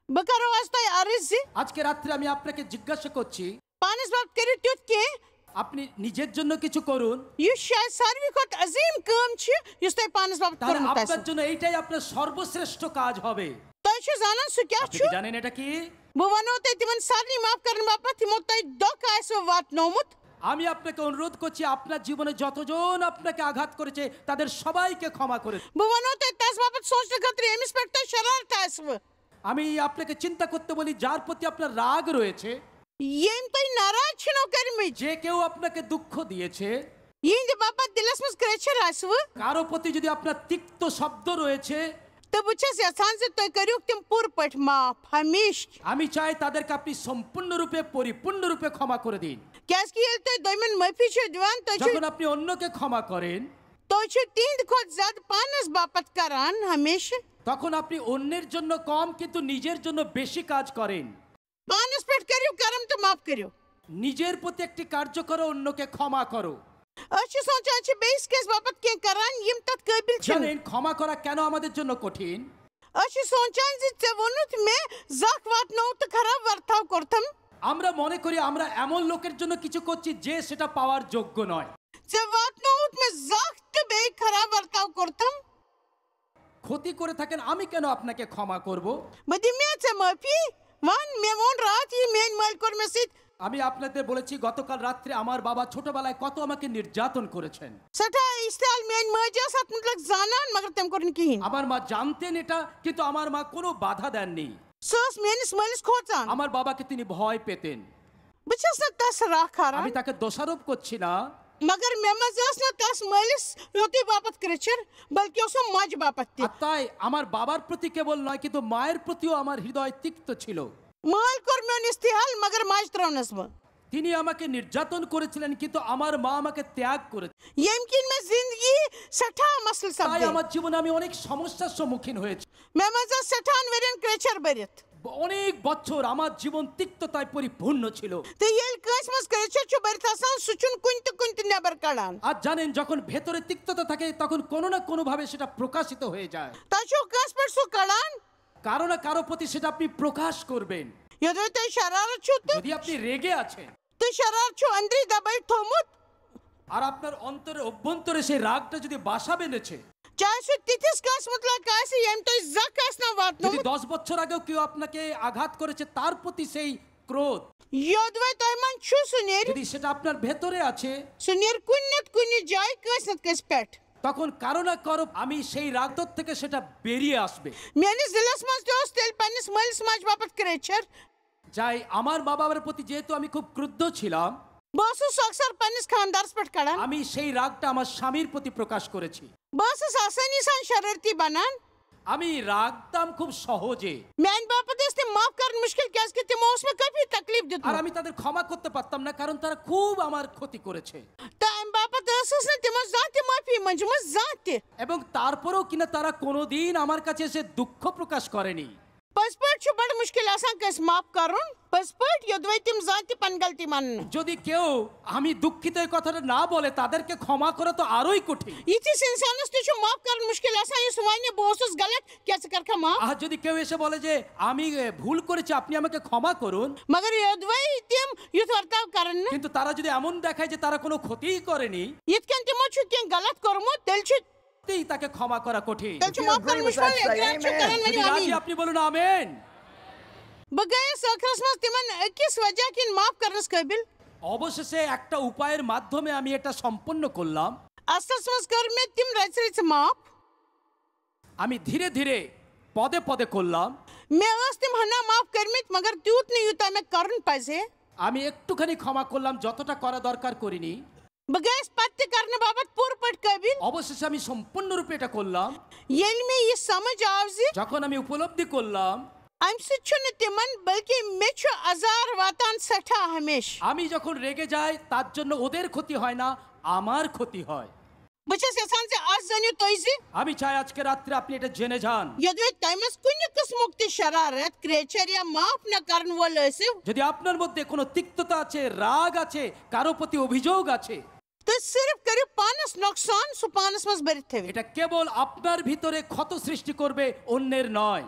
बकरो वास्ते अर्ज আজকে রাত্রে আমি আপনাকে জিজ্ঞাসা করছি, पानस बाप करियो त्युत के আপনি নিজের জন্য কিছু করুন। यु शायद सारवी खोत अजीम काम छ युस तय पानस बाप তাহলে करमुत আপনার आस জন্য এইটাই আপনার সর্বশ্রেষ্ঠ কাজ হবে। तय छ जानान सु क्या আপনি छ কি জানেন এটা কি? बो वनो तय तिमन सारनी माफ करन बापत तिमो तय दोक आइसो वात नोमुत আমি আপনাকে অনুরোধ করছি, আপনার জীবনে যতজন আপনাকে আঘাত করেছে তাদের সবাইকে ক্ষমা করে। बो वनो तय तस बापत सोचने खतर एमिस पर तय शरारत आसव আমি আপনাকে চিন্তা করতে বলি, যার প্রতি আপনার রাগ রয়েছে, येम तय नाराज छनो करमिज যে কেউ আপনাকে দুঃখ দিয়েছে, यिंद बापत दिलस मस क्रेचर आसव কারো প্রতি যদি আপনার তিক্ত শব্দ রয়েছে, तो बुछस यसान से तय करियो तिम पूर पट माफ हमेश আমি চাই তাদেরকে আপনি সম্পূর্ণরূপে পরিপূর্ণরূপে ক্ষমা করে দিন। कैस की तय दोइमन माफी छ दिवान तय যখন আপনি অন্যকে ক্ষমা করেন, तो छ तीन खोत ज्यादा पानस बापत करान हमेशा তখন আপনি অন্যের জন্য কম কিন্তু নিজের জন্য বেশি কাজ করেন। पानस पेट करियो करम तो माफ करियो নিজের প্রতি একটি কার্য করো, অন্যকে ক্ষমা করো। अच्छी सोचा अच्छी बेस केस बापत के करान यम तत काबिल छन জানেন ক্ষমা করা কেন আমাদের জন্য কঠিন? अच्छी सोचा जे चवनुत में जाक वात नो तो खराब वर्ताव करतम আমরা মনে করি আমরা এমন লোকের জন্য কিছু করছি যে সেটা পাওয়ার যোগ্য নয়। चवात नो में जाक तो बे खराब वर्ताव करतम ক্ষতি করে থাকেন, আমি কেন আপনাকে ক্ষমা করব? मदी में च माफी वन में मोन रात ही मेन माल कर में सित আমি আপনাদের বলেছি গতকাল রাত্রে আমার বাবা ছোটবেলায় কত আমাকে নির্যাতন করেছেন। सटा इस्ताल मेन मजा साथ मतलब जानन मगर तम करन की আমার মা জানতেন এটা, কিন্তু আমার মা কোনো বাধা দেননি। सस मेनिस मलिस खोचान আমার বাবাকে তিনি ভয় পেতেন। बचस न तस राखारा আমি তাকে দোষারোপ করছি না, मगर मैं मजास न तस मलिस रोटी बापत क्रेचर बल्कि उसो मज बापत ती আর তাই আমার বাবার প্রতি কেবল নয় কিন্তু মায়ের প্রতিও আমার হৃদয় তিক্ত ছিল। माल कर में इस्तेहाल मगर मज त्रौनस ब তিনি আমাকে নির্যাতন করেছিলেন কিন্তু আমার মা আমাকে ত্যাগ করেছে। यमकिन में जिंदगी सठा मसल सब তাই আমার জীবনে আমি অনেক সমস্যার সম্মুখীন হয়েছি। मैं मजा सठान वेरन क्रेचर बरित অনেক বছর আমার জীবন তিক্ততায় পরিপূর্ণ ছিল। तो येल कस मस क्रेचर छु बरित आसान सुचुन कुंत नेबर कड़ान আর জানেন যখন ভেতরে তিক্ততা থাকে তখন কোনো না কোনো ভাবে সেটা প্রকাশিত হয়ে যায়। ताचो कस पर सु कड़ान কারো না কারো প্রতি সেটা আপনি প্রকাশ করবেন। यदो तो शरारत छु যদি আপনি রেগে আছেন तो शरारत छु अंदरी दबाई थोमुत আর আপনার অন্তরে অভ্যন্তরে সেই রাগটা যদি বাসা বেঁধেছে, चाहे सु तिथिस कस मतलब कासे यम तो जकस न वात नो যদি 10 বছর আগেও কেউ আপনাকে আঘাত করেছে তার প্রতি সেই ক্রোধ यदवे तो मन छु सुनेर যদি সেটা আপনার ভেতরে আছে, सुनेर कुन्नत कुन्नी जाय कसनत कस पेट তখন কারো না কারো আমি সেই রাগদর থেকে সেটা বেরিয়ে আসবে। मेनिस दिलस मस दोस तेल पनिस मलिस मज बापत क्रेचर যাই আমার মা বাবার প্রতি যেহেতু আমি খুব ক্রুদ্ধ ছিলাম, बसु अक्सर पनिस खानदार पट कड़ान আমি সেই রাগটা আমার স্বামীর প্রতি প্রকাশ করেছি। बस आसानी सान शरारती बनान আমি রাগতাম খুব সহজে, मैन बापत इस्ते माफ करन मुश्किल कैस कि तिमो उसमें कभी तकलीफ আর दित আমি তাদের ক্ষমা করতে পারতাম না কারণ তারা খুব আমার ক্ষতি করেছে। टाइम बापत असस न तिमो जाते माफी मंजम जाते এবং তারপরেও কিনা তারা কোনোদিন আমার কাছে এসে দুঃখ প্রকাশ করেনি। पसपट छु बड़ मुश्किल आसान कस माफ करन पसपट यदवे तिम जाते पन गलती मन যদি কেউ আমি দুঃখিত এই কথাটা না বলে তাদেরকে ক্ষমা করা তো আরোই কঠিন। इचिस इंसानस तो छु माफ करन मुश्किल आसान ये सुवाने बोसस गलत कैसे कर का माफ আর যদি কেউ এসে বলে যে আমি ভুল করেছি আপনি আমাকে ক্ষমা করুন, मगर यदवे तिम युत वर्ताव करन কিন্তু তারা যদি এমন দেখায় যে তারা কোনো ক্ষতিই কरेनी, इतकन तिमो छु के गलत करमो तेल छु তাকে ক্ষমা করা কঠিন। तेल छु माफ करन मुश्किल एग्रा छु करन যদি मनी রাজি आमीन আপনি बलून आमेन। बगए सखरस मस तिमन किस वजह किन माफ करनस काबिल অবশেষে একটা উপায়ের মাধ্যমে আমি এটা সম্পন্ন করলাম। असस मस कर में तिम रचरित माफ আমি ধীরে ধীরে পদে পদে করলাম। मैं अस्तिम हना माफ करमित मगर त्यूत नहीं युता में करन पासे আমি একটুখানি ক্ষমা করলাম, যতটা করা দরকার করিনি। बगैस पत्ते करने बाबत पूर पट काबिल অবশেষে আমি সম্পূর্ণরূপে এটা করলাম। येल में ये समझ आवजी যখন আমি উপলব্ধি করলাম I'm such an तिमन बल्कि मेचो अजार वातान सठा हमेश আমি যখন রেগে যাই তার জন্য ওদের ক্ষতি হয় না, আমার ক্ষতি হয়। बचस यसान से आज जनियो तोइजी আমি চাই আজকে রাত্রে আপনি এটা জেনে যান। यदवे टाइमस कुन्य किस मुक्ति शरारत क्रेचर या माफ न करन वो लसे যদি আপনার মধ্যে কোনো তিক্ততা আছে, রাগ আছে, কারো প্রতি অভিযোগ আছে, तो सिर्फ करी पानस नुकसान सुपानस मस बरित थे এটা কেবল আপনার ভিতরে ক্ষত সৃষ্টি করবে, অন্যের নয়।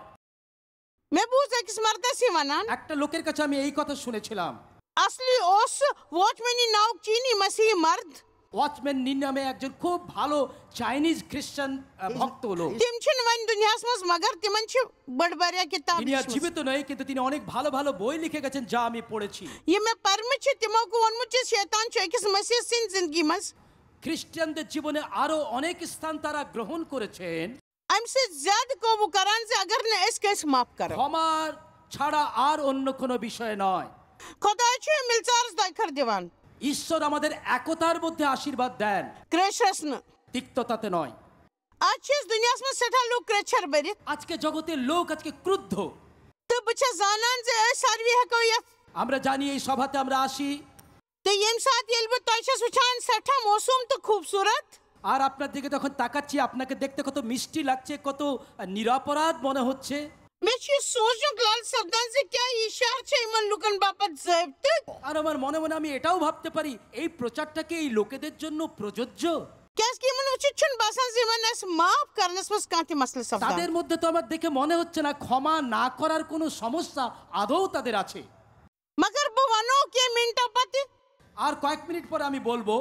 मैं बूझ एक स्मरता सी वनान একটা লোকের কাছে আমি এই কথা শুনেছিলাম, असली ओस वॉचमैनी नाव चीनी मसीह मर्द ওয়াচম্যান নিন নামে একজন খুব ভালো চাইনিজ খ্রিস্টান ভক্ত লোক। तिम छिन वन दुनियास मस मगर तिमन छि बड़बड़िया किताब তিনি আর জীবিত নয়, কিন্তু তিনি অনেক ভালো ভালো বই লিখে গেছেন যা আমি পড়েছি। ये मैं परम छि तिमो को वन मुझे शैतान छि एक मसीह सिन जिंदगी मस খ্রিস্টানদের জীবনে আরো অনেক স্থান তারা গ্রহণ করেছেন। हमसे ज्यादा को वो करान से अगर ने इस केस माफ करो ক্ষমার ছাড়া আর অন্য কোনো বিষয় নয়। खुदा छि मिलचार्स दाखर दीवान ঈশ্বর আমাদের একতার মধ্যে আশীর্বাদ দেন, क्रेशस न তিক্ততাতে নয়। आज इस दुनिया में सेठा लोग क्रेचर बरित আজকে জগতের লোক আজকে ক্রুদ্ধ। तो बच्चा जानन से सारवी है कोई আমরা জানি এই সভাতে আমরা আসি, तो यम साथ येलबो तोयशस उछान सेठा मौसम तो खूबसूरत আর আপনার দিকে যখন তাকাচ্ছি আপনাকে দেখতে কত মিষ্টি লাগছে, কত নিরপরাধ মনে হচ্ছে। मैं छि सोचो लाल शब्दान से क्या इशार छे मन लुकन बापत जैबत আর আমার মনে মনে আমি এটাও ভাবতে পারি এই প্রচারটাকে এই লোকেদের জন্য প্রযোজ্য। कैस की मन उचिछन बासन जीवन एस माफ करनस मस कांति मसले शब्दान তাদের মধ্যে তো আমার দেখে মনে হচ্ছে না ক্ষমা না করার কোনো সমস্যা আদৌ তাদের আছে। मगर बवानो के मिनटा पति আর কয়েক মিনিট পরে আমি বলবো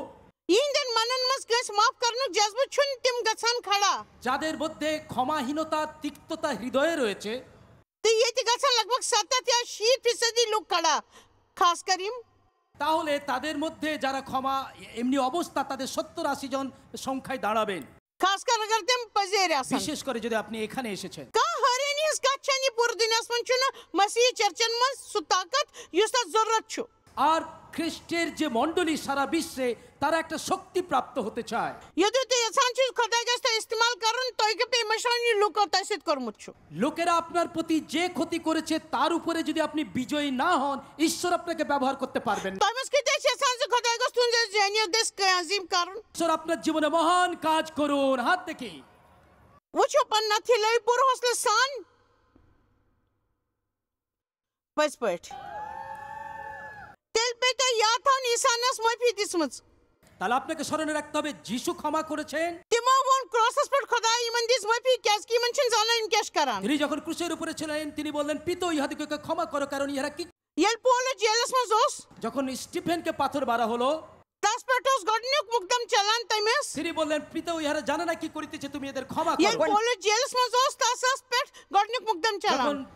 इंदन मनन मस गस माफ करनु जज्ब छुन तिम गसन खड़ा যাদের মধ্যে ক্ষমাহীনতা তিক্ততা হৃদয়ে রয়েছে, तो ये ती गसन लगभग 70 या 80% लोग खड़ा खास करीम তাহলে তাদের মধ্যে যারা ক্ষমা এমনি অবস্থা তাদের 70-80 জন সংখ্যায় দাঁড়াবেন। खास कर अगर तुम पजेर आसन বিশেষ করে যদি আপনি এখানে এসেছেন। का हरेनी इस का छनी पूरे दुनिया में छुना मसीह चर्चन में सुताकत युस्ता जरूरत छु আর খ্রিস্টের যে মণ্ডলী সারা বিশ্বে তারা একটা শক্তি প্রাপ্ত হতে চায়। यदि तो इंसान चीज खुदा का इस्तेमाल करन तो के पे मशानी लोग को तसित कर मुछु লোকেরা আপনার প্রতি যে ক্ষতি করেছে তার উপরে যদি আপনি বিজয়ী না হন, ঈশ্বর আপনাকে ব্যবহার করতে পারবেন না। तो मस के देश इंसान से खुदा का तुन जे जेनियो देश के अजीम कारण ঈশ্বর আপনার জীবনে মহান কাজ করুন। হাত দেখি वो छपन न थी लई पुर हौसले सान बस पट तेल पे तो या था निशानस मफी दिसमस তাহলে আপনাকে স্মরণে রাখতে হবে যিশু ক্ষমা করেছেন। तिमो वन क्रॉसस पर खुदा इमन दिस मफी कैस की मनशन जाना इन कैश करान তিনি যখন ক্রুশের উপরে ছিলেন তিনি বললেন পিতা ইহাদিগকে ক্ষমা করো কারণ ইহারা কি। यल पोलो जेलस में जोस যখন স্টিফেনকে পাথর মারা হলো दस पेटोस गडन्युक मुकदम चलान तमेस তিনি বললেন পিতা ইহারা জানে না কি করিতেছে, তুমি এদের ক্ষমা यल করো। पोलो जेलस में जोस तासस पेट गडन्युक मुकदम যখন चलान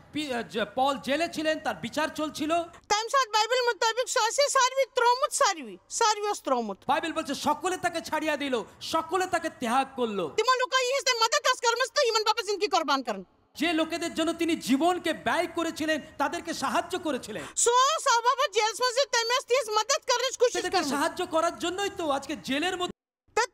পল জেলে ছিলেন তার বিচার চলছিল, टाइम साथ बाइबल मुताबिक सासी सारवी त्रोमुत सारवी ओस त्रोमुत বাইবেল বলছে সকলে তাকে ছাড়িয়া দিল, সকলে তাকে ত্যাগ করলো। तिमो लुका ये से मदद अस करमस तो इमन बापस इनकी कुर्बान करन যে লোকেদের জন্য তিনি জীবনকে ব্যয় করেছিলেন তাদেরকে সাহায্য করেছিলেন। सो सबब जेल्स में से तमेस तीस मदद करने की कोशिश তাদেরকে कर সাহায্য করার জন্যই তো আজকে জেলের মধ্যে।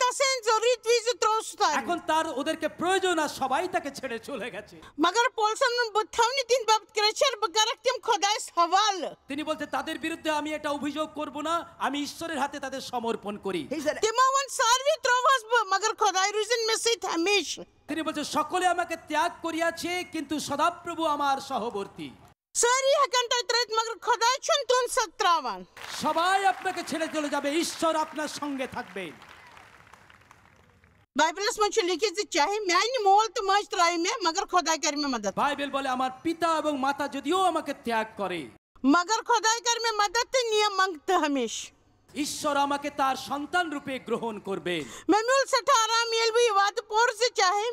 तसेन जरूरी त्वीज त्रोसता এখন তার ওদেরকে প্রয়োজন আর সবাই তাকে ছেড়ে চলে গেছে। मगर पोलसन बुथावनी तीन बाप क्रेचर बकरक तिम खुदाइस हवाल তিনি বলতে তাদের বিরুদ্ধে আমি এটা অভিযোগ করব না, আমি ঈশ্বরের হাতে তাদের সমর্পণ করি। तिमो वन सारवी त्रोवस मगर खुदाई रिजन में से हमेश তিনি বলছে সকলে আমাকে ত্যাগ করিয়াছে কিন্তু সদাপ্রভু আমার সহবর্তী। सारी हकंता त्रेत मगर खुदाई छुन तुन सत्रावन সবাই আপনাকে ছেড়ে চলে যাবে, ঈশ্বর আপনার সঙ্গে থাকবে। बाइबलस में छु लिखित जे चाहे म्यानी मोल तो मज त्राई में मगर खुदाई कर में मदद বাইবেল বলে আমার পিতা এবং মাতা যদিও আমাকে ত্যাগ করে, मगर खुदाई कर में मदद ते नियम मांगते हमेश ঈশ্বর আমাকে তার সন্তান রূপে গ্রহণ করবেন। मैं मूल सठारा मेल भी वाद पोर से चाहे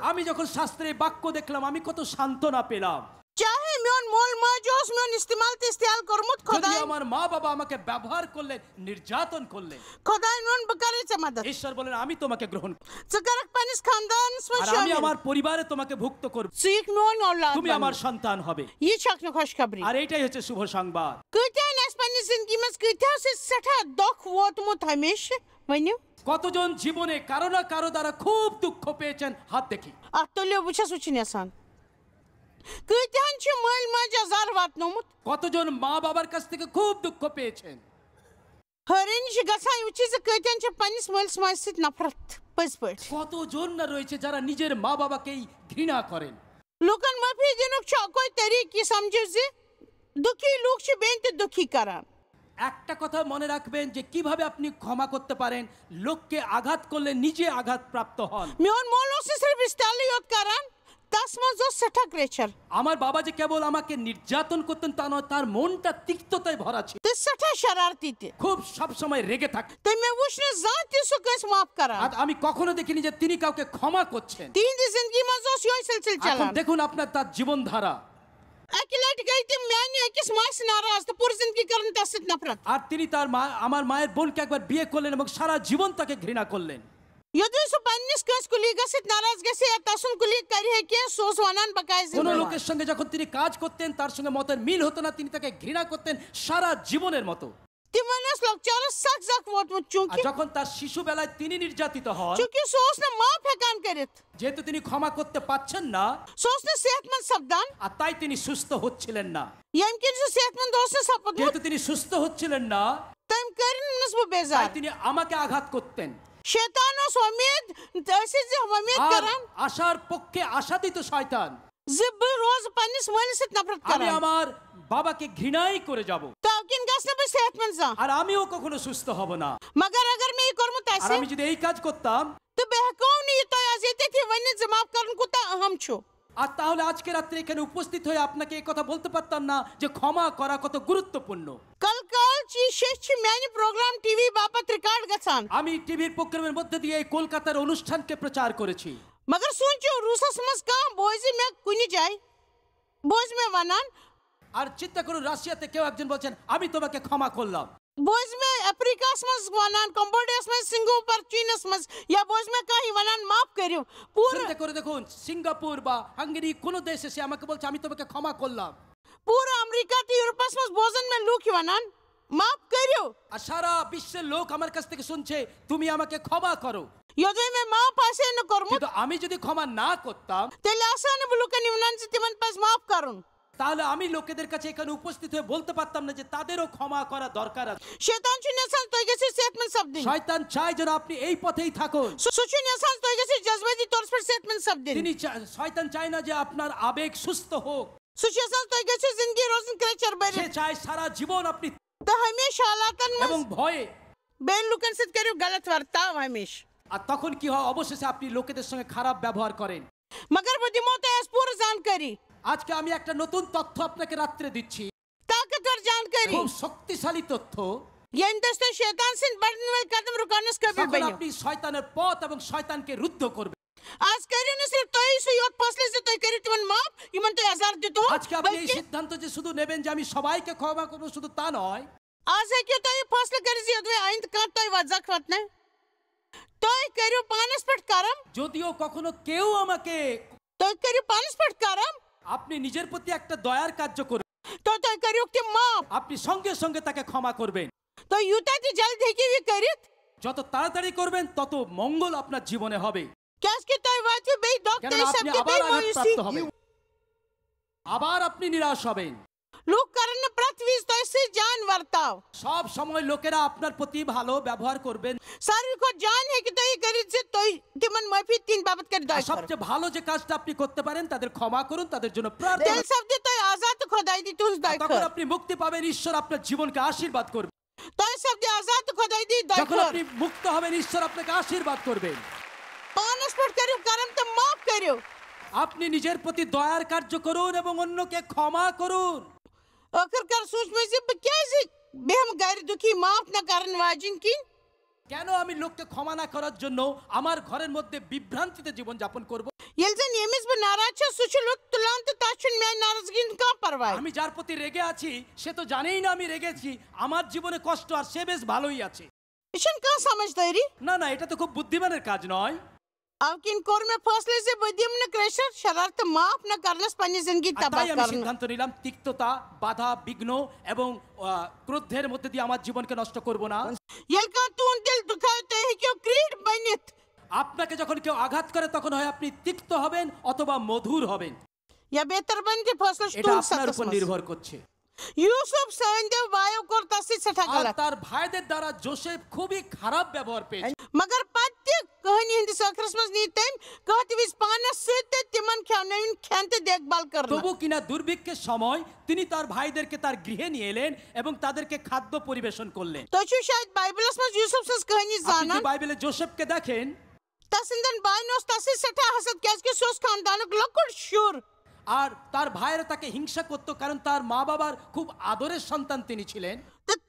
আমি যখন শাস্ত্রে বাক্য দেখলাম আমি কত সান্ত্বনা পেলাম। चाहे म्योन मोल मजोस म्योन इस्तेमाल ते इस्तेमाल करमुत যদি खुदाई আমার মা বাবা আমাকে ব্যবহার করলেন, নির্যাতন করলেন, खुदाई नोन बकरे से मदद ঈশ্বর বলেন আমি তোমাকে গ্রহণ করব सगरक पनिस खानदान में আর আমি शामिल আমার পরিবারে তোমাকে ভুক্ত করব, सीख नोन औलाद তুমি আমার সন্তান হবে। ये छकन खुशखबरी আর এইটাই হচ্ছে শুভ সংবাদ। कत्या नस पनिस जिंदगी में कत्या से सठा दुख वोतमुत हमेशा वन्यो কতজন জীবনে কারো না কারো দ্বারা খুব দুঃখ পেয়েছেন, হাত দেখি। अतुल्य बुछस उचिन आसान कत्यान छ मल मज हजार वातनमुत কতজন মা বাবার কাছ থেকে খুব দুঃখ পেয়েছেন। हरिन छ गसाय उचि से कत्यान छ पनिस मल स्मासित नफरत पसपट কতজন না রয়েছে যারা নিজের মা বাবাকেই ঘৃণা করেন। लोकन माफी दिनुक छ कोई तरीके समझे जे दुखी लोग छ बेंत दुखी करान একটা কথা মনে রাখবেন যে কিভাবে আপনি ক্ষমা করতে পারেন, লোককে আঘাত করলে নিজে আঘাত প্রাপ্ত হন। म्योन मोलो से सिर्फ इस्तालियत करान तस मज सठा क्रेचर আমার বাবা যে কেবল আমাকে নির্যাতন করতেন তা নয়, তার মনটা তিক্ততায় ভরা ছিল। तो सठा शरारती थे খুব সব সময় রেগে থাকতেন। तो मैं वुश्न जाति सु कस माफ करा আর আমি কখনো দেখিনি যে তিনি কাউকে ক্ষমা করছেন। तीन दी जिंदगी मज यो सिलसिल এখন चला দেখুন আপনার তার জীবনধারা। अकेले गई थी मैंने किस मां से नाराज तो पूरी जिंदगी करन तस नफरत আর তিনি তার মা আমার মায়ের বোনকে একবার বিয়ে করলেন এবং সারা জীবন তাকে ঘৃণা করলেন। यदि सु पन्निस कस कुली गसित नाराज गसे तसुन कुली करी है के सोस वनान बकाय কোন जिंदगी লোকের সঙ্গে যখন তিনি কাজ করতেন তার সঙ্গে মতের মিল হতো না, তিনি তাকে ঘৃণা করতেন সারা জীবনের মতো। तिमनस लोग चार सक सक वोट আর चूंकि যখন তার শিশু বেলায় তিনি নির্যাতিত হন, चूंकि सोस ने माफ हेकान करित যেহেতु তিনি ক্ষমা করতে পারছেন না सोस ने सेहतमंद सपदान আর তাই তিনি সুস্থ হচ্ছিলেন না। यमकिन सु सेहतमंद दोस्त ने सपद যেহেতু তিনি সুস্থ হচ্ছিলেন না तम करिन नस्ब তাই बेजार তিনি আমাকে আঘাত করতেন। शैतान उस उम्मीद तैसे जे उम्मीद আর करन আশার পক্ষে আশা দিত শয়তান, जिब रोज पन्निस मालिस से नफरत আমি करन আমার বাবাকে ঘৃণাই করে যাব ताकिन गस ने भी सेहतमंद जा আর আমিও কখনো সুস্থ হব না। मगर अगर मैं ये करम আর तैसे আমি যদি এই কাজ করতাম तो बहको नहीं तो अजीते थी वन्य जमाब करन कुता अहम छो আর তাহলে আজকে রাত্রে এখানে উপস্থিত হয়ে আপনাকে এই কথা বলতে পারতাম না যে ক্ষমা করা কত গুরুত্বপূর্ণ। कल ची शेष मैंने प्रोग्राम टीवी बापत रिकॉर्ड गसान আমি টিভির প্রোগ্রামের মধ্যে দিয়ে এই কলকাতার অনুষ্ঠানকে প্রচার করেছি। मगर सोचो रूसा समझ का बोझ में कुनी जाए बोझ में वनान আর চিন্তা করুন রাশিয়াতে কেউ একজন বলছেন আমি তোমাকে ক্ষমা করলাম, बोझ में अफ्रीका समझ वनान कंबोडिया समझ सिंगापुर चीन समझ या बोझ में कहीं वनान माफ करियो पूरा চিন্তা করে দেখুন সিঙ্গাপুর বা হাঙ্গেরি কোন দেশে সে আমাকে বলছে আমি তোমাকে ক্ষমা করলাম, पूरा अमेरिका ती यूरोप समझ भोजन में लूक वनान माफ करियो আর সারা বিশ্বের লোক আমার কাছ থেকে শুনছে তুমি আমাকে ক্ষমা করো। यदि मैं माफ आसे न करमु কিন্তু আমি যদি ক্ষমা না করতাম तेले आसान बुलुक निवनान से तिमन पास माफ करूं তাহলে আমি লোকেদের কাছে এখানে উপস্থিত হয়ে বলতে পারতাম না যে তাদেরও ক্ষমা করা দরকার আছে। शैतान छु नसान तो गसे सेहतमंद शब्द শয়তান চায় যেন আপনি এই পথেই থাকুন। सुछु नसान तो गसे जज्बाती तौर पर सेहतमंद शब्द তিনি শয়তান চায় না যে আপনার আবেগ সুস্থ হোক, सुछु नसान तो गसे जिंदगी रोजन क्रेचर সে बरे চায় सारा জীবন আপনি तो हमेशा हालातन এবং में ভয়ে। बेन लुकन से करियो गलत वर्ताव हमेशा আর তখন কি হয় অবশেষে আপনি লোকেদের সঙ্গে খারাপ ব্যবহার করেন। मगर बुद्धिमत्ता ऐस पूरी जानकारी আজকে আমি একটা নতুন তথ্য আপনাকে রাত্রে দিচ্ছি, ताकतवर जानकारी খুব শক্তিশালী তথ্য। ये इंदस्त शैतान से बढ़ने वाले कदम रुकानस कभी তখন बनो আপনি শয়তানের পথ এবং শয়তানকে রুদ্ধ করবেন। आज करियो न सिर्फ तोई से योत फसले से तोई करियो तिमन माफ इमन तो हजार दे तो আজকে আপনি এই সিদ্ধান্ত যে শুধু নেবেন যে আমি সবাইকে ক্ষমা করব শুধু তা নয়, आज है क्यों तोई फसले करी से अदवे आइंद का तोई वजक वतने तोई करियो पानस पट करम যদিও কখনো কেউ আমাকে तोई करियो पानस पट करम আপনি নিজের প্রতি একটা দয়ার কার্য করবেন, तो तोई करियो कि माफ আপনি সঙ্গে সঙ্গে তাকে ক্ষমা করবেন। तो यूता ती जल्द है कि भी करित যত তাড়াতাড়ি করবেন তত মঙ্গল আপনার জীবনে হবে, क्या इसके तोई बात भी बेई डॉक्टर কেননা सब আপনি के আবার बेई वो আঘাতপ্রাপ্ত इसी হবেন, আবার আপনি নিরাশ হবেন। लोग करने पृथ्वी तो इससे जान वर्ताव সব সময় লোকেরা আপনার প্রতি ভালো ব্যবহার করবেন। सारी को जान है कि तो ये करी से तो तिमन माफी तीन बाबत कर আর दाई সবচেয়ে ভালো যে কাজটা আপনি করতে পারেন তাদের ক্ষমা করুন, তাদের জন্য প্রার্থনা दिल सब दे तो आजाद खुदाई दी तू दाई তখন कर আপনি মুক্তি পাবেন, ঈশ্বর আপনার জীবনকে আশীর্বাদ করবেন। तो सब दे आजाद खुदाई दी दाई যখন कर আপনি মুক্ত হবেন ঈশ্বর আপনাকে আশীর্বাদ করবেন। पानस पट करियो करम तो माफ करियो আপনি নিজের প্রতি দয়ার কার্য করুন এবং অন্যকে ক্ষমা করুন। आखिरकार सोच में से क्या से बेहम गैर दुखी माफ न करन वाजिन की কেন আমি লোককে ক্ষমা না করার জন্য আমার ঘরের মধ্যে বিভ্রান্তিতে জীবন যাপন করব? यलजन यमिस ब नाराज छ सुचुलुत तुलांत ताचुन मैं नाराजगी का परवाह আমি যার প্রতি রেগে আছি সে তো জানেই না আমি রেগেছি, আমার জীবনে কষ্ট আর সে বেশ ভালোই আছে। इशन का समझदारी না না, এটা তো খুব বুদ্ধিমানের কাজ নয়। अब किन कोर में फैसले से बुद्धिम ने क्रेशर शरारत माफ न करलस पनी जिंदगी আর तबाह তাই আমি करना সিদ্ধান্ত নিলাম তিক্ততা, বাধা, বিঘ্ন এবং ক্রোধের মধ্যে দিয়ে আমার জীবনকে নষ্ট করব না। यल का तू दिल दुखाए तो है क्यों क्रीड बनित আপনাকে যখন কেউ আঘাত করে তখন হয় আপনি তিক্ত হবেন অথবা মধুর হবেন, या बेहतर बन के फैसला এটা तू আপনার উপর सकस নির্ভর করছে। यूसुफ सैंदेव वायो कोर तसी सठा আর गलत তার ভাইদের দ্বারা জোসেফ খুবই খারাপ ব্যবহার পেয়েছে। मगर पत्य कहानी हिंदी सखरस मस नीतम कहती विस पाना सते तिमन खानविन खानते देखभाल करना তবু কিনা দুর্ভিক্ষের সময় তিনি তার ভাইদেরকে তার গৃহে নিয়ে এলেন এবং তাদেরকে খাদ্য পরিবেশন করলেন। तो छु शायद बाइबल मस यूसुफ सस कहानी আপনি जाना যদি বাইবেলে জোসেফকে দেখেন तसिंदन बाइनोस तसि सेठा हसद क्याज के सोस खानदानुक लकुड शुर আর তার ভাইয়েরা তাকে হিংসা করত, কারণ তার মা বাবার খুব আদরের সন্তান তিনি ছিলেন।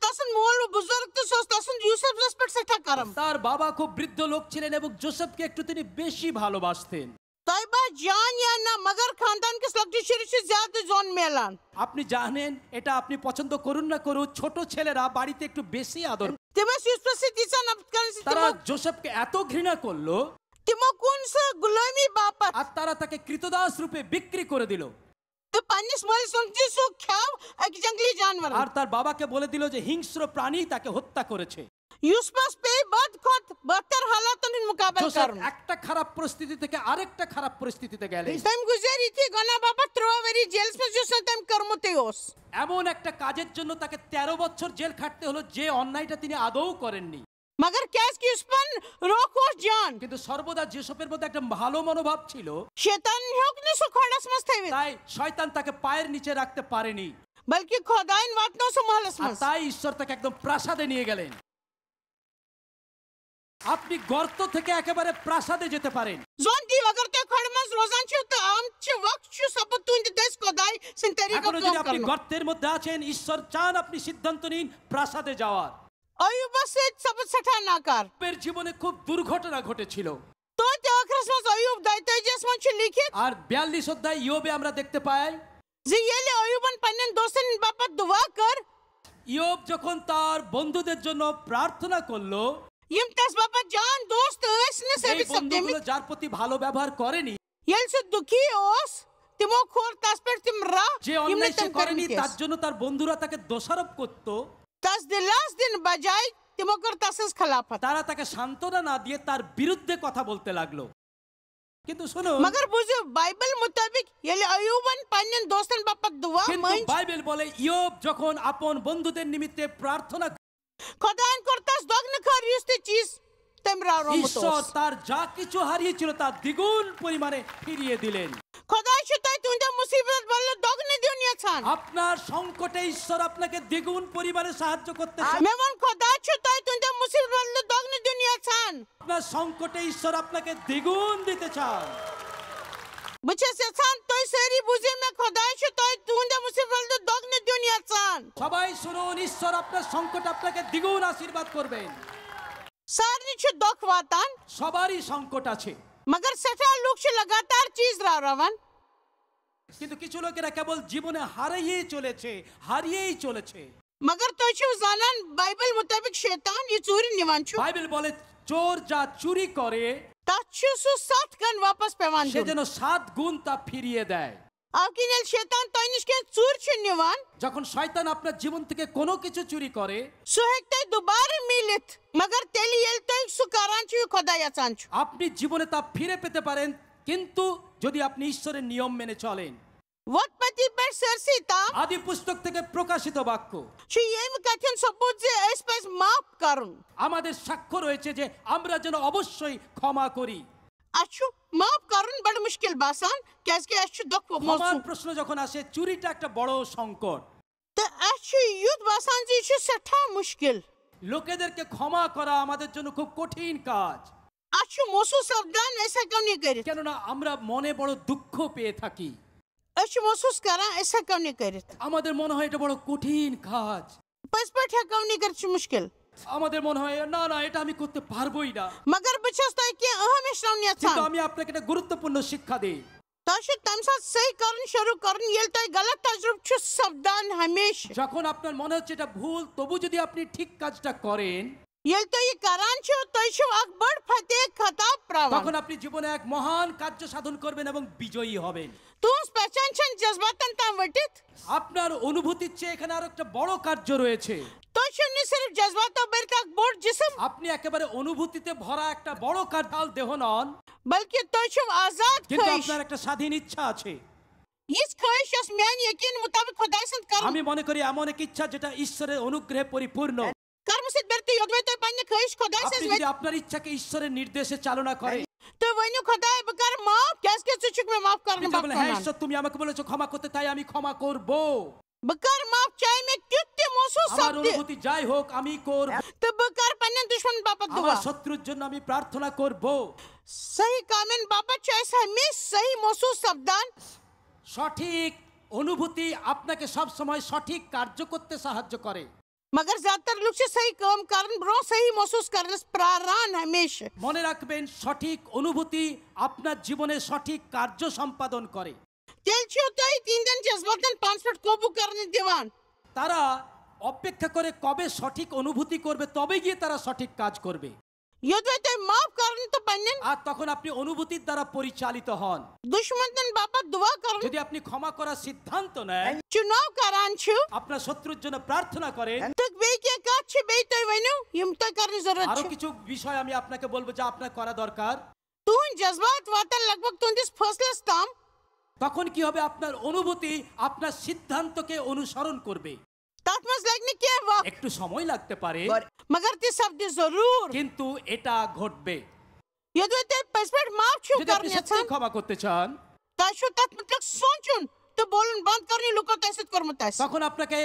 तसन मोल बुजुर्ग तो सोस तसन यूसुफ रेस्पेक्ट सेठा करम তার বাবা খুব বৃদ্ধ লোক ছিলেন এবং জোসেফকে একটু তিনি বেশি ভালোবাসতেন। तैबा जान या ना मगर खानदान के लक्टी शुरू से ज्यादा जोन मेलान আপনি জানেন, এটা আপনি পছন্দ করুন না করুন, ছোট ছেলেরা বাড়িতে একটু বেশি আদর। तिमस यूसुफ से दिसन अब करन তারা জোসেফকে এত ঘৃণা করলো तिमो कौन सा गुलामी बापत আর তারা তাকে কৃতদাস রূপে বিক্রি করে দিল। तो पन्निस मोल समझी सु खाव एक जंगली जानवर আর তার বাবাকে বলে দিল যে হিংস্র প্রাণী তাকে হত্যা করেছে। यूसुफ पे बद खत बदतर हालातन मुकाबला জোসেফ करन একটা খারাপ পরিস্থিতি থেকে আরেকটা খারাপ পরিস্থিতিতে গেলেন। तम गुजरी थी गना बापा त्रोवेरी जेल्स में जो तम कर्मतेओस এমন একটা কাজের জন্য তাকে 13 বছর জেল খাটতে হলো, যে অন্যায়টা তিনি আদৌ করেননি। मगर कैस की उसपन रोकोस जान কিন্তু সর্বদা জোসেফের মধ্যে একটা ভালো মনোভাব ছিল, शैतान होक ने सु खड़स मस्त है তাই শয়তান তাকে পায়ের নিচে রাখতে পারেনি। बल्कि खुदाइन वातनो से महलस আর मस তাই ঈশ্বর তাকে একদম প্রাসাদে নিয়ে গেলেন। আপনি গর্ত থেকে একেবারে প্রাসাদে যেতে পারেন। जोन दी अगर ते खड़मस रोजान छु तो आम छु वक्त छु सब तू इन देश खुदाई सिन तरीका এখনো যদি काम আপনি करनो গর্তের মধ্যে আছেন, ঈশ্বর চান আপনি সিদ্ধান্ত নিন প্রাসাদে যাওয়ার। अयुब से सब सठा नाकार এর জীবনে খুব দুর্ঘটনা ঘটেছিল। तो ते अखरस अयुब दायते जस मन छु लिखित আর 42 অধ্যায় ইয়োবে আমরা দেখতে পাই, जी येले अयुबन पन्नन दोस्तन बापत दुआ कर ইয়োব যখন তার বন্ধুদের জন্য প্রার্থনা করলো, यम तस बापत जान दोस्त इसने से এই भी सब देमी বন্ধুগুলো যার প্রতি ভালো ব্যবহার করেনি, यल से दुखी ओस तिमो खोर तस पर तिम रा যে यमने অন্যায় সে तम করেনি करनी তার জন্য তার বন্ধুরা তাকে দোষারোপ করত। तस दिलास दिन बजाय तिमो कर तसस खिलाफत তারা তাকে সান্ত্বনা না দিয়ে তার বিরুদ্ধে কথা বলতে লাগলো। কিন্তু শুনুন, मगर बुझो बाइबल मुताबिक येले अयुबन पन्नन दोस्तन बापत दुआ কিন্তু मंच বাইবেল বলে ইয়োব যখন আপন বন্ধুদের নিমিত্তে প্রার্থনা, खुदान करतास दग्न कर युस्ते चीज तमरा ঈশ্বর रोमतोस তার যা কিছু হারিয়েছিল তা দ্বিগুণ পরিমাণে ফিরিয়ে দিলেন। खुदा शुताई तुंदा मुसीबत बल्ले दग्न दुनिया छान আপনার সংকটে ঈশ্বর আপনাকে দ্বিগুণ পরিমাণে সাহায্য করতে চান। मेवन खुदा शुताई तुंदा मुसीबत बल्ले दग्न दुनिया छान আপনার সংকটে ঈশ্বর আপনাকে দ্বিগুণ দিতে চান। बच्चे से छान तोय सेरी बुझे में खुदा शुताई तुंदा मुसीबत बल्ले दग्न दुनिया छान সবাই শুনুন, ঈশ্বর আপনার সংকটে আপনাকে দ্বিগুণ আশীর্বাদ করবেন। सारनी छु दुख वातान সবারই সংকট আছে, मगर सठा लोग छु लगातार चीज रा रवन কিন্তু কিছু লোকেরা কেবল জীবনে হারিয়েই চলেছে। मगर तो छु जानन बाइबल मुताबिक शैतान ये चोरी निवान छु বাইবেল বলে চোর যা চুরি করে ताछु सु 7 गन वापस पेवान সে যেন 7 গুণ তা ফিরিয়ে দেয়। आपकी नेल शैतान तो इनके चोर छु निवान যখন শয়তান আপনার জীবন থেকে কোনো কিছু চুরি করে, सुहेक्ते दोबारा मिलित मगर तेली यल तो सुकारान छु खुदा या चान छु আপনি জীবনে তা ফিরে পেতে পারেন, কিন্তু যদি আপনি ঈশ্বরের নিয়ম মেনে চলেন। वटपति पर सरसीता আদি পুস্তক থেকে প্রকাশিত বাক্য छु येम कथन सबूत जे एस्पेस माफ करुन আমাদের সাক্ষ্য রয়েছে যে আমরা যেন অবশ্যই ক্ষমা করি। अच्छु माफ करुन बड़ मुश्किल बासान कैस के अच्छु दुख ক্ষমার मौसू প্রশ্ন যখন আসে, চুরিটা একটা বড় সংকট। तो अच्छु युद्ध बासान जी छु सठा मुश्किल লোকেদেরকে ক্ষমা করা আমাদের জন্য খুব কঠিন কাজ, अच्छु मोसू सावधान ऐसा क्यों नहीं करे কেননা আমরা মনে বড় দুঃখ পেয়ে থাকি। अच्छु महसूस करा ऐसा क्यों नहीं करे আমাদের মনে হয় এটা बड़ কঠিন কাজ। पसपट है क्यों नहीं कर मुश्किल আমাদের মনে হয় না না এটা আমি করতে পারবোই না। मगर बचस तो कि अहम इस्लाम ने কিন্তু अच्छा আমি আপনাকে একটা গুরুত্বপূর্ণ শিক্ষা দেই। ताशु तमसा सही करन शुरू करन यल तो गलत तजुर्ब छु सावधान हमेशा যখন আপনার মনে হচ্ছে এটা ভুল, তবু যদি আপনি ঠিক কাজটা করেন, यल तो ये करान छु तो छु अकबर फतेह खताब प्रावन তখন আপনি জীবনে এক মহান কার্য সাধন করবেন এবং বিজয়ী হবেন। तू पहचान छन जज्बातन ता वटित আপনার অনুভূতির চেয়ে এখানে আরো একটা বড় কার্য রয়েছে। तो छु नहीं सिर्फ जज्बातों पर तक बोर्ड जिस्म আপনি একেবারে অনুভূতিতে ভরা একটা বড় কার্যাল দেহ নন, बल्कि तो छु आजाद কিন্তু ख्वाहिश আপনার একটা স্বাধীন ইচ্ছা আছে। इस ख्वाहिश अस म्यान यकीन मुताबिक खुदा संत कर আমি মনে করি এমন এক ইচ্ছা যেটা ঈশ্বরের অনুগ্রহে পরিপূর্ণ। कर्म से बरते योद्वे तो पन्ने ख्वाहिश खुदा আপনি से যদি আপনার ইচ্ছাকে ঈশ্বরের নির্দেশে চালনা করেন, तो वनु खुदा बकर माफ कैस के चुचुक में माफ আপনি करने বলেন, হ্যাঁ ঈশ্বর তুমি আমাকে বলেছো ক্ষমা করতে, তাই আমি ক্ষমা করব। बकर माफ चाहे में कितने महसूस আমার सब অনুভূতি যাই হোক আমি করব। तो बकर पन्ने दुश्मन बापत আমার दुआ শত্রুর জন্য আমি প্রার্থনা করব। सही कामेन बाबा चाहे हमें सही महसूस सपदान সঠিক অনুভূতি আপনাকে সব সময় সঠিক কার্য করতে সাহায্য করে। मगर ज्यादातर लोग से सही काम कारण ब्रो सही महसूस करने से प्रारान हमेशा মনে রাখবেন সঠিক অনুভূতি আপনার জীবনে সঠিক কার্য সম্পাদন করে। तेल होता है 3 दिन जज्बातन 5 मिनट काबू करने दीवान তারা অপেক্ষা করে কবে সঠিক অনুভূতি করবে তবে গিয়ে তারা সঠিক কাজ করবে। ये तो माफ करने तो बनन আর তখন আপনি অনুভূতির দ্বারা পরিচালিত হন। दुश्मन बाबा दुआ करने যদি আপনি ক্ষমা করার সিদ্ধান্ত নেন, चुनाव करान छु আপনার শত্রুর জন্য প্রার্থনা করেন, तक बे के का छ बे तो वनु यम तो करने जरूरत আরো छ কিছু বিষয় আমি আপনাকে বলবো যা আপনার করা দরকার। तू जज्बात वातन लगभग 29 फैसले स्ताम তখন কি হবে? আপনার অনুভূতি আপনার সিদ্ধান্তকে অনুসরণ করবে। तात्मस लगने क्या वक्त একটু সময় লাগতে পারে, मगर ते शब्द जरूर কিন্তু এটা ঘটবে। ये तो पैसपेट माफ छु যদি আপনি करने সত্যি छन ক্ষমা করতে চান, ताशु तक मतलब सोचुन तो बोलन बंद करने लोग तैसे कर मत তখন আপনাকে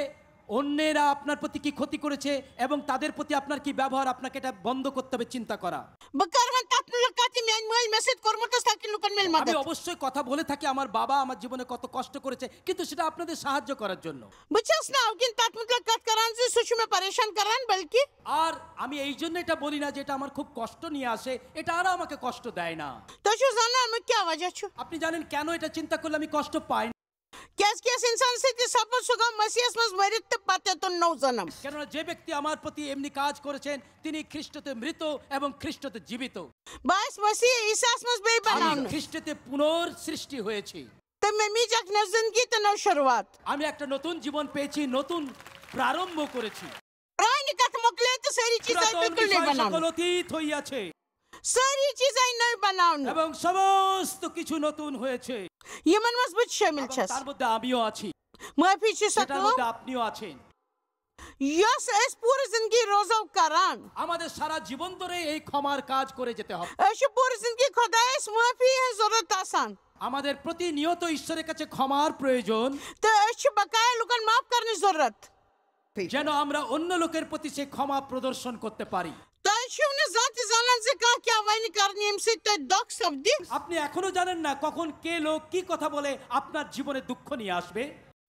অন্যেরা আপনার প্রতি কি ক্ষতি করেছে এবং তাদের প্রতি আপনার কি ব্যবহার, আপনাকে এটা বন্ধ করতে হবে চিন্তা করা। बकरवन तत्न लकाती मैं मेल मैसेज कर मत ताकि लोकन मेल আমি मदद অবশ্যই কথা বলে থাকি আমার বাবা আমার জীবনে কত কষ্ট করেছে, কিন্তু সেটা আপনাদের সাহায্য করার জন্য। बचस ना उकिन तात मतलब कट करान से सुच में परेशान करान बल्कि আর আমি এই জন্য এটা বলি না যে এটা আমার খুব কষ্ট নিয়ে আসে, এটা আর আমাকে কষ্ট দেয় না। ताशु जाना मैं क्या वजह छु আপনি জানেন কেন এটা চিন্তা করলে আমি কষ্ট পাই না? कैस इंसान से ते सब सुगा मसीहस मस मरित पाते तो नौ जन्म কেননা যে ব্যক্তি আমার প্রতি এমনি কাজ করেছেন তিনি খ্রিস্টতে মৃত এবং খ্রিস্টতে জীবিত। बाइस मसीह ईसास मस बे আমি बनाउन খ্রিস্টতে পুনঃসৃষ্টি হয়েছি। तो मैं मी जक नव जिंदगी तो नव शुरुआत আমি একটা নতুন জীবন পেয়েছি, নতুন প্রারম্ভ করেছি। प्राणी कथ मोकले तो सारी चीजें পুরাতন बिल्कुल नहीं বিষয় बनाउन সকল অতীত হইয়াছে सारी चीजें नहीं बनाउन এবং সমস্ত কিছু নতুন হয়েছে ये मन मस बुझ शामिल এবং छस তার মধ্যে আমিও আছি, माफी छि সেটার सकलो মধ্যে আপনিও আছেন। यस इस पूरी जिंदगी रोजा करान আমাদের সারা জীবন ধরে এই ক্ষমার কাজ করে যেতে হবে। ऐसे पूरी जिंदगी खुदा इस माफी है जरूरत आसान আমাদের প্রতিনিয়ত ঈশ্বরের কাছে ক্ষমার প্রয়োজন, तो ऐसे बकाया लोगन माफ करने जरूरत যেন আমরা অন্য লোকের প্রতি সেই ক্ষমা প্রদর্শন করতে পারি। तो ऐसे उन्हें जाति जानन से कहा क्या वाइन करनी हमसे तो दुख शब्द আপনি এখনো জানেন না কখন কে লোক কি কথা বলে আপনার জীবনে দুঃখ নিয়ে আসবে।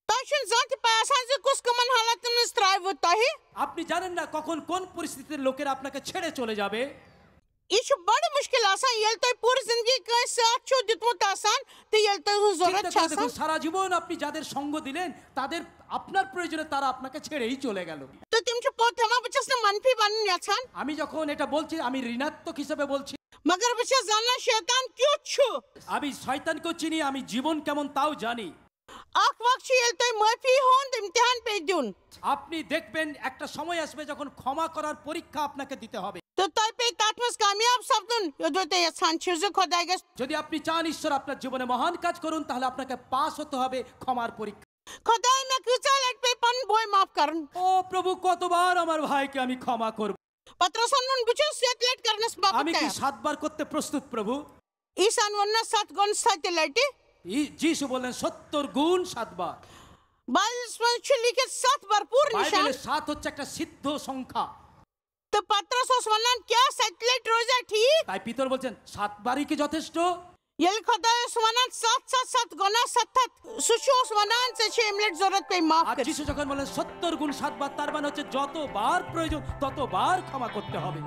तो ऐसे जाति पैसा से कुछ कमन हालत में स्ट्राइव होता है আপনি জানেন না কখন কোন পরিস্থিতির লোকেরা আপনাকে ছেড়ে চলে যাবে। ये बड़ी मुश्किल आसान ये तो पूरी जिंदगी का साथ छो दितमत आसान तो ये तो जरूरत চিন্তা করে দেখুন, छासा সারা জীবন আপনি যাদের সঙ্গ দিলেন তাদের আপনার প্রয়োজনে তারা আপনাকে ছেড়েই চলে গেল। तो तुम जो पोत हम बचस ने मनफी बनन आसान আমি যখন এটা বলছি আমি ঋণাত্মক হিসেবে বলছি, मगर बचस जानना शैतान क्यों छु আমি শয়তানকেও চিনি, আমি জীবন কেমন তাও জানি। आख वक्त ये तो माफी होन इम्तिहान पे दून আপনি দেখবেন একটা সময় আসবে যখন ক্ষমা করার পরীক্ষা আপনাকে দিতে হবে। तो ताई पे तात्मस कामयाब शब्दन ये दो ते आसान चीज खुदा के যদি আপনি চান ঈশ্বর আপনার জীবনে মহান কাজ করুন তাহলে আপনাকে পাস হতে হবে ক্ষমার পরীক্ষা। खुदा में कुचा लेट पे पन बॉय माफ करन ও প্রভু, কতবার আমার ভাইকে আমি ক্ষমা করব? पत्रसन बचस सेट लेट करने से बाप আমি কি 7 বার করতে প্রস্তুত প্রভু? ईसान वन्ना 7 गुण साथ लेटे যিশু বললেন 70 গুণ 7 বার। बाइबल में लिखे 7 भरपूर निशान বাইবেলে 7 হচ্ছে একটা সিদ্ধ সংখ্যা। तो पत्रस वन्ना क्या सेटलेट रोजा ठीक তাই পিতর বলছেন 7 বারই কি যথেষ্ট? यल खुदा वन्ना 7 गुना 7 सुशोस वन्ना से शेमलेट जरूरत पे माफ আর कर যিশু যখন বলেন 70 গুণ 7 বার, তার মানে হচ্ছে যতবার প্রয়োজন ততবার ক্ষমা করতে হবে।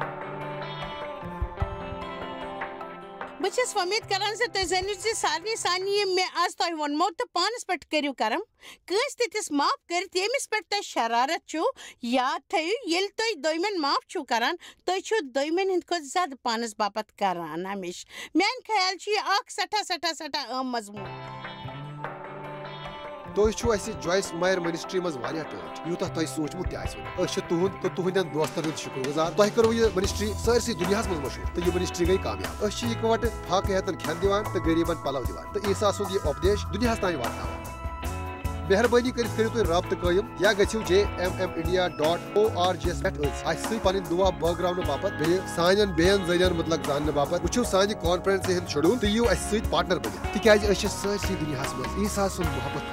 बचस उम्मीद करन से तजनु से सारनी सानी में आज तो वन मोत पानस पट करियो करम कस तिस माफ कर तेमिस पट त शरारत छु याद थयु यल तो दोइमन माफ छु करन तो छु दोइमन हिंद को ज्यादा पानस बापत करन हमेश मैन ख्याल छि आख सटा मजमून तुह जॉयस मायर मिनिस्ट्री मज टोट यूत तुह सोचमुत तुहद तो तुहंदन दोस्तन हंद शुक्रगुजार तुह करो यह मिनिस्ट्री सरसी दुनिया मज मशहूर तो यह मिनिस्ट्री गई कामयाब इकवट फाक हेतन खेन दिवान तो गरीबन पलव दिवान तो ईसा सुंद यह उपदेश दुनिया तान वातावान मेहरबानी कर तुम राब्त कायम या गो jmindia.org पे दुआ बगरावन बापत सान बेन जरियन मतलब जानने बापत वो सान कॉन्फ्रेंस हंद शेड्यूल तो यू पार्टनर बन तिक सरसी दुनिया मज ईसा सुंद मोहब्बत